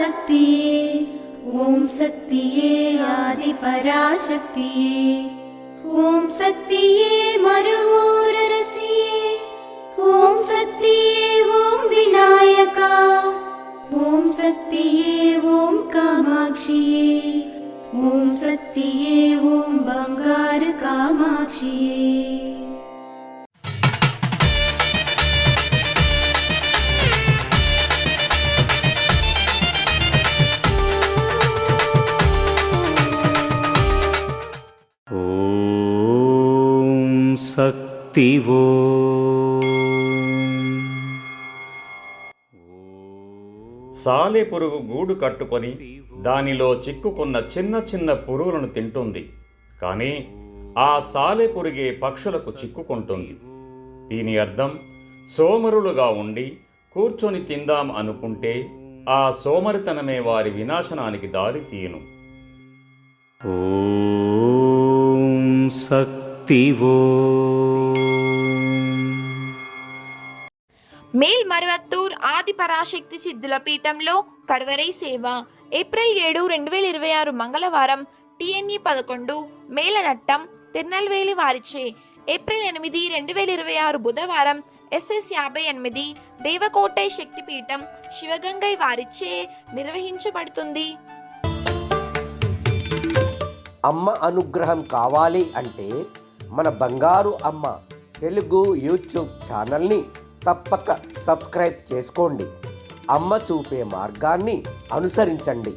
पराशक्तिये ॐ शक्तिये आदिपराशक्तिये ॐ शक्तिये मरुवोररसिये ॐ शक्तिये ॐ विनायका ॐ शक्तिये ॐ कामाक्षिये ॐ शक्तिये ॐ बंगार कामाक्षिये। శక్తివో సాలెపురుగు గూడు కట్టుకొని దానిలో చిక్కుకున్న చిన్న చిన్న పురుగులను తింటుంది. కానీ ఆ సాలెపురుగే పక్షులకు చిక్కుకుంటుంది. దీని అర్థం సోమరులుగా ఉండి కూర్చొని తిందాం అనుకుంటే ఆ సోమరితనమే వారి వినాశనానికి దారి తీయును. ఓం శక్తివో. మేల్ మరువత్తూర్ ఆది పరాశక్తి సిద్ధుల పీఠంలో కరువరై సేవ ఏప్రిల్ 7, 2026 మంగళవారం TNE 11 మేళనట్టం తిరునల్వేలి వారిచే ఏప్రిల్ 8, 2026 బుధవారం SS 58 దేవకోటై శక్తిపీఠం శివగంగై వారిచే నిర్వహించబడుతుంది. అమ్మ అనుగ్రహం కావాలి అంటే మన బంగారు అమ్మ తెలుగు యూట్యూబ్ ఛానల్ని తప్పక సబ్స్క్రైబ్ చేసుకోండి. అమ్మ చూపే మార్గాన్ని అనుసరించండి.